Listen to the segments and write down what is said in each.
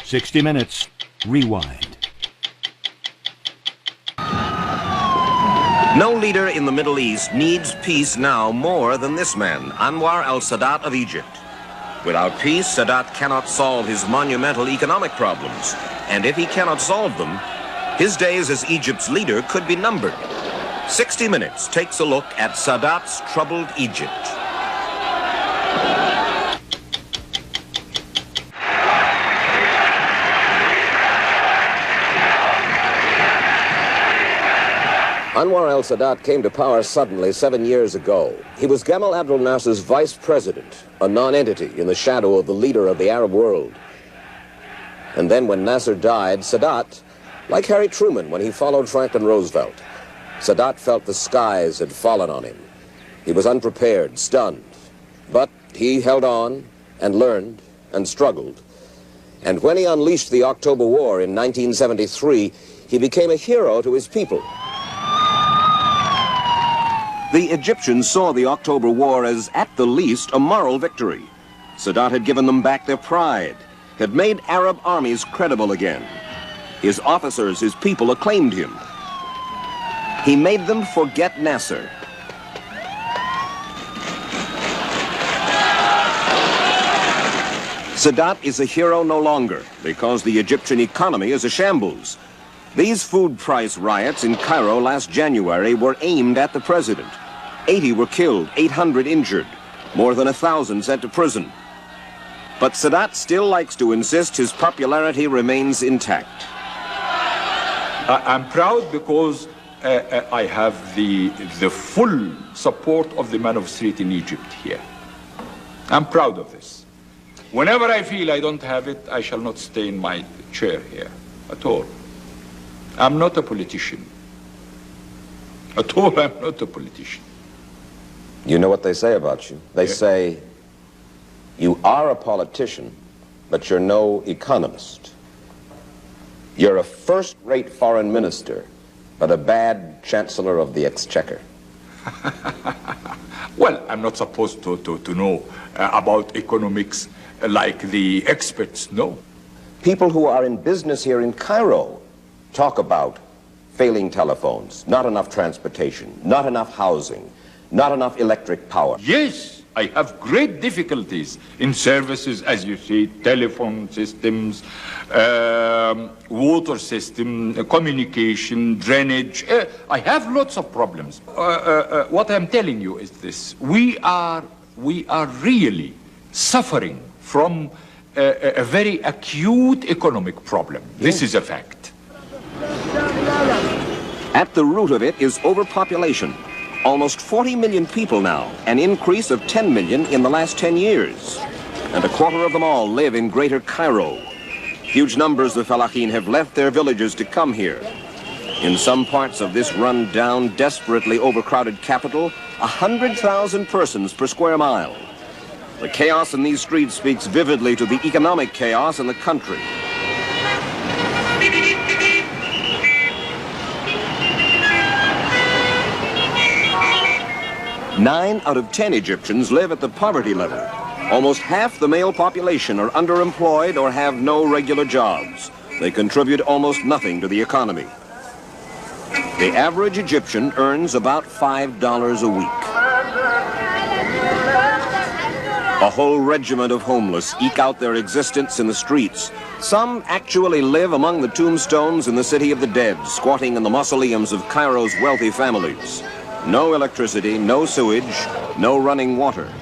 60 Minutes, Rewind. No leader in the Middle East needs peace now more than this man, Anwar al-Sadat of Egypt. Without peace, Sadat cannot solve his monumental economic problems. And if he cannot solve them, his days as Egypt's leader could be numbered. 60 Minutes takes a look at Sadat's troubled Egypt. Anwar al-Sadat came to power suddenly 7 years ago. He was Gamal Abdel Nasser's vice president, a non-entity in the shadow of the leader of the Arab world. And then when Nasser died, Sadat, like Harry Truman when he followed Franklin Roosevelt, Sadat felt the skies had fallen on him. He was unprepared, stunned. But he held on and learned and struggled. And when he unleashed the October War in 1973, he became a hero to his people. The Egyptians saw the October War as, at the least, a moral victory. Sadat had given them back their pride, had made Arab armies credible again. His officers, his people, acclaimed him. He made them forget Nasser. Sadat is a hero no longer because the Egyptian economy is a shambles. These food price riots in Cairo last January were aimed at the president. 80 were killed, 800 injured, more than 1,000 sent to prison. But Sadat still likes to insist his popularity remains intact. I'm proud because I have the full support of the man of the street in Egypt here. I'm proud of this. Whenever I feel I don't have it, I shall not stay in my chair here at all. I'm not a politician. At all, I'm not a politician. You know what they say about you? They say, you are a politician, but you're no economist. You're a first-rate foreign minister, but a bad chancellor of the exchequer. Well, I'm not supposed to know about economics like the experts know. People who are in business here in Cairo talk about failing telephones, not enough transportation, not enough housing, not enough electric power. Yes, I have great difficulties in services, as you see, telephone systems, water system, communication, drainage. I have lots of problems. What I'm telling you is this. We are really suffering from a very acute economic problem. This is a fact. At the root of it is overpopulation. Almost 40 million people now, an increase of 10 million in the last 10 years. And a quarter of them all live in Greater Cairo. Huge numbers of Fellaheen have left their villages to come here. In some parts of this run-down, desperately overcrowded capital, 100,000 persons per square mile. The chaos in these streets speaks vividly to the economic chaos in the country. Nine out of 10 Egyptians live at the poverty level. Almost half the male population are underemployed or have no regular jobs. They contribute almost nothing to the economy. The average Egyptian earns about $5 a week. A whole regiment of homeless eke out their existence in the streets. Some actually live among the tombstones in the city of the dead, squatting in the mausoleums of Cairo's wealthy families. No electricity, no sewage, no running water.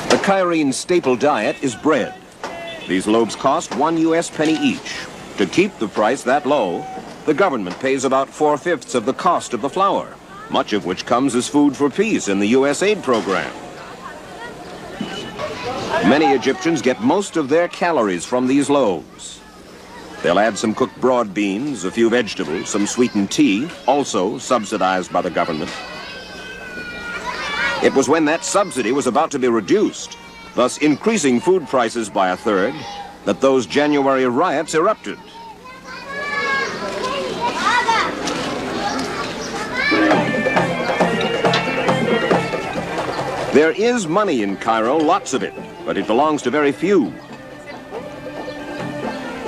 The Cairene staple diet is bread. These loaves cost 1 US penny each. To keep the price that low, the government pays about 4/5 of the cost of the flour, much of which comes as food for peace in the US aid program. Many Egyptians get most of their calories from these loaves. They'll add some cooked broad beans, a few vegetables, some sweetened tea, also subsidized by the government. It was when that subsidy was about to be reduced, thus increasing food prices by 1/3, that those January riots erupted. There is money in Cairo, lots of it, but it belongs to very few.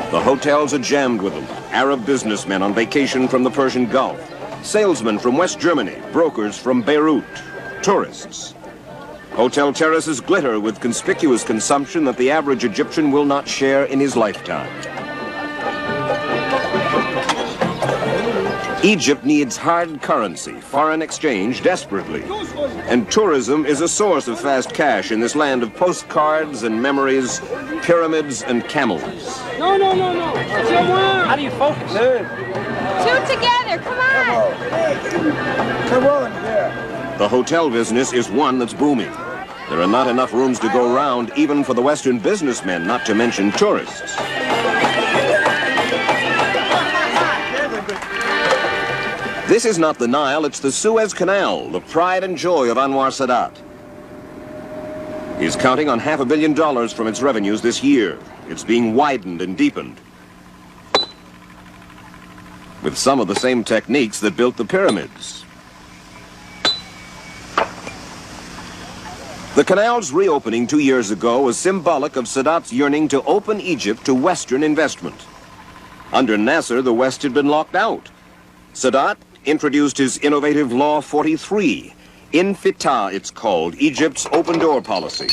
The hotels are jammed with them. Arab businessmen on vacation from the Persian Gulf, salesmen from West Germany, brokers from Beirut, tourists. Hotel terraces glitter with conspicuous consumption that the average Egyptian will not share in his lifetime. Egypt needs hard currency, foreign exchange, desperately. And tourism is a source of fast cash in this land of postcards and memories, pyramids and camels. No. How do you focus? Two together, come on. Come on, yeah. The hotel business is one that's booming. There are not enough rooms to go round, even for the Western businessmen, not to mention tourists. This is not the Nile, it's the Suez Canal, the pride and joy of Anwar Sadat. He's counting on $500 million from its revenues this year. It's being widened and deepened, with some of the same techniques that built the pyramids. The canal's reopening 2 years ago was symbolic of Sadat's yearning to open Egypt to Western investment. Under Nasser, the West had been locked out. Sadat introduced his innovative Law 43, Infitah it's called, Egypt's open door policy.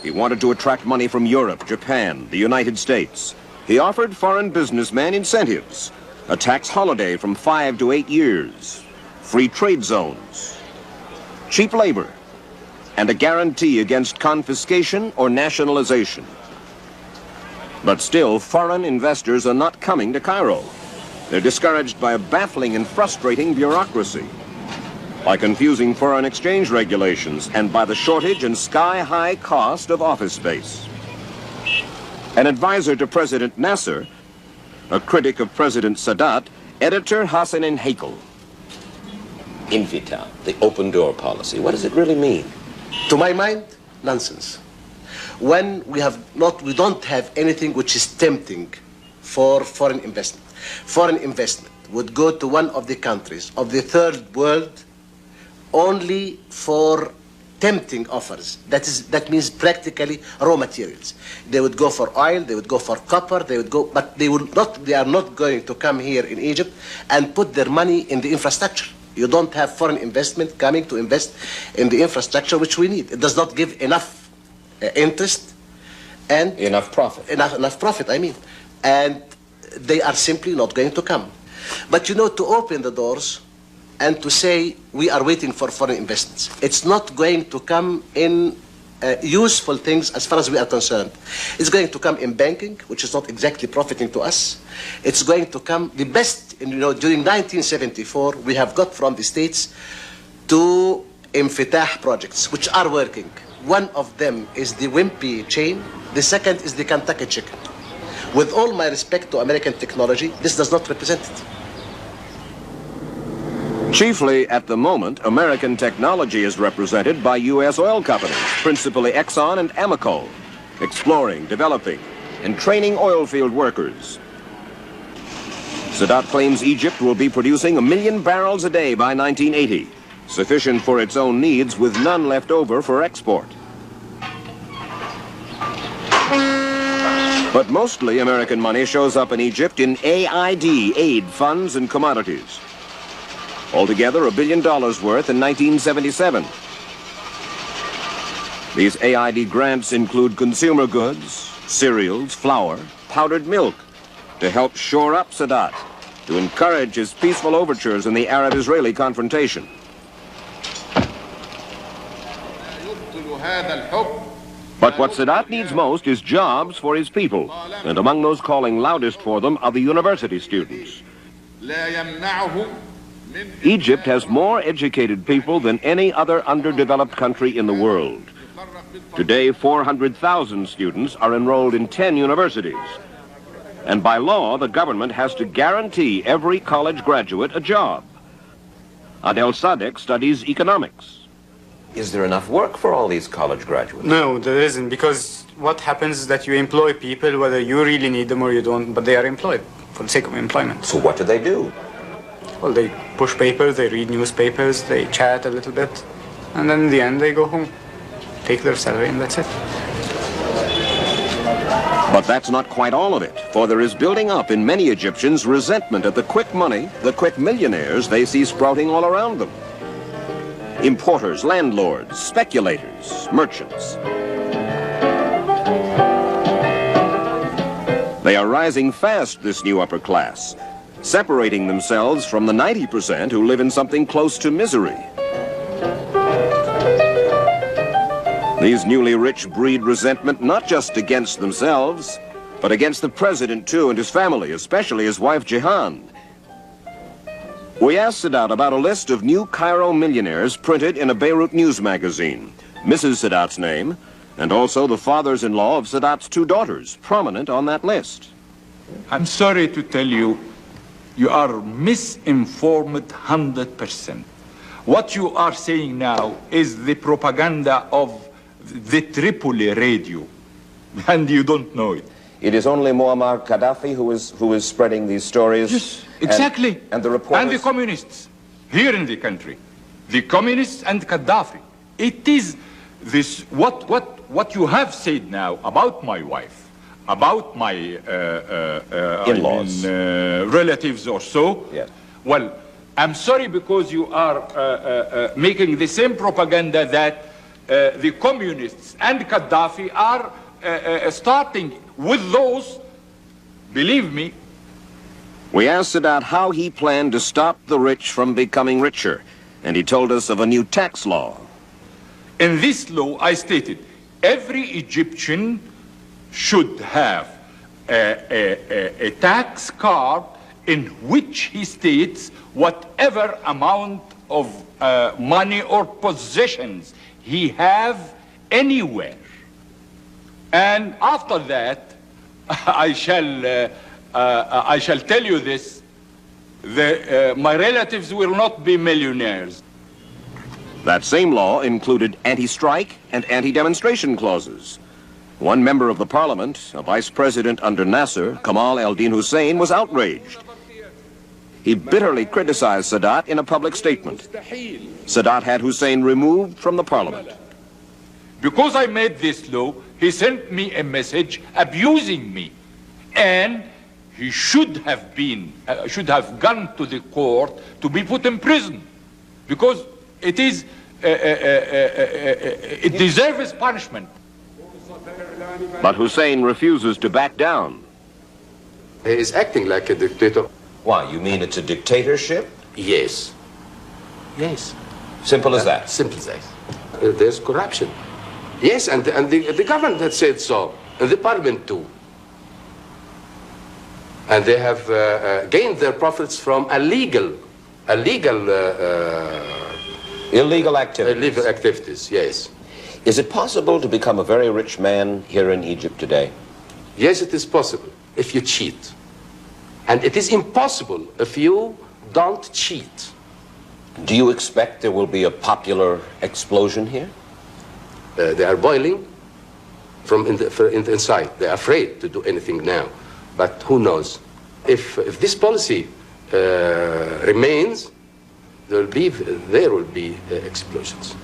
He wanted to attract money from Europe, Japan, the United States. He offered foreign businessmen incentives, a tax holiday from 5 to 8 years, free trade zones, cheap labor, and a guarantee against confiscation or nationalization. But still, foreign investors are not coming to Cairo. They're discouraged by a baffling and frustrating bureaucracy, by confusing foreign exchange regulations, and by the shortage and sky-high cost of office space. An advisor to President Nasser, a critic of President Sadat, editor Hassanin Hakel. Infitah, the open door policy, what does it really mean? To my mind, nonsense. When we don't have anything which is tempting for foreign investment. Foreign investment would go to one of the countries of the third world only for tempting offers. That means practically raw materials. They would go for oil, they would go for copper, but they are not going to come here in Egypt and put their money in the infrastructure. You don't have foreign investment coming to invest in the infrastructure which we need. It does not give enough interest and Enough profit. Enough profit, I mean. And they are simply not going to come. But you know, to open the doors and to say we are waiting for foreign investments, it's not going to come in useful things as far as we are concerned. It's going to come in banking, which is not exactly profiting to us. It's going to come, the best, during 1974, we have got from the States 2 Infitah projects, which are working. One of them is the Wimpy chain. The second is the Kentucky Chicken. With all my respect to American technology, this does not represent it. Chiefly, at the moment, American technology is represented by U.S. oil companies, principally Exxon and Amoco, exploring, developing, and training oil field workers. Sadat claims Egypt will be producing 1 million barrels a day by 1980, sufficient for its own needs with none left over for export. But mostly American money shows up in Egypt in AID, aid funds and commodities. Altogether, $1 billion worth in 1977. These AID grants include consumer goods, cereals, flour, powdered milk, to help shore up Sadat, to encourage his peaceful overtures in the Arab-Israeli confrontation. But what Sadat needs most is jobs for his people, and among those calling loudest for them are the university students. Egypt has more educated people than any other underdeveloped country in the world. Today, 400,000 students are enrolled in 10 universities. And by law, the government has to guarantee every college graduate a job. Adel Sadek studies economics. Is there enough work for all these college graduates? No, there isn't, because what happens is that you employ people whether you really need them or you don't, but they are employed for the sake of employment. So what do? Well, they push papers, they read newspapers, they chat a little bit, and then in the end they go home. take their salary, and that's it. But that's not quite all of it, for there is building up in many Egyptians resentment at the quick money, the quick millionaires they see sprouting all around them. Importers, landlords, speculators, merchants. They are rising fast, this new upper class, separating themselves from the 90% who live in something close to misery. These newly rich breed resentment not just against themselves, but against the president too and his family, especially his wife Jehan. We asked Sadat about a list of new Cairo millionaires printed in a Beirut news magazine, Mrs. Sadat's name, and also the fathers-in-law of Sadat's two daughters, prominent on that list. I'm sorry to tell you, you are misinformed 100%. What you are saying now is the propaganda of the Tripoli radio, and you don't know it. It is only Muammar Gaddafi who is spreading these stories. Yes, exactly. And the reporters. And the communists here in the country, the communists and Gaddafi. It is this what you have said now about my wife, about my in-laws, relatives or so. Yes. Well, I'm sorry because you are making the same propaganda that the communists and Gaddafi are starting with those, believe me. We asked Sadat how he planned to stop the rich from becoming richer, and he told us of a new tax law. In this law, I stated, every Egyptian should have a tax card in which he states whatever amount of money or possessions he have anywhere. And after that, I shall tell you this, my relatives will not be millionaires. That same law included anti-strike and anti-demonstration clauses. One member of the parliament, a vice president under Nasser, Kamal el-Din Hussein, was outraged. He bitterly criticized Sadat in a public statement. Sadat had Hussein removed from the parliament. Because I made this law, he sent me a message abusing me. And he should have gone to the court to be put in prison. Because it is, it deserves punishment. But Hussein refuses to back down. He is acting like a dictator. Why, you mean it's a dictatorship? Yes. Yes. Simple as that? Simple as that. There's corruption. Yes, and the government has said so, and the parliament too. And they have gained their profits from illegal activities, yes. Is it possible to become a very rich man here in Egypt today? Yes, it is possible if you cheat. And it is impossible if you don't cheat. Do you expect there will be a popular explosion here? They are boiling from inside. They are afraid to do anything now. But who knows? If this policy remains, there will be explosions.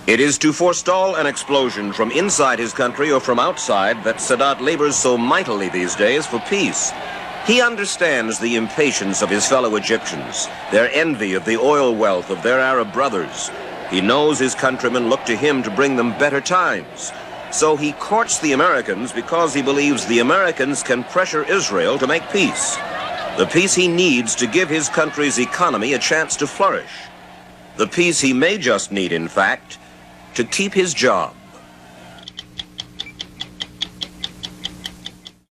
It is to forestall an explosion from inside his country or from outside that Sadat labors so mightily these days for peace. He understands the impatience of his fellow Egyptians, their envy of the oil wealth of their Arab brothers. He knows his countrymen look to him to bring them better times. So he courts the Americans because he believes the Americans can pressure Israel to make peace. The peace he needs to give his country's economy a chance to flourish. The peace he may just need, in fact, to keep his job.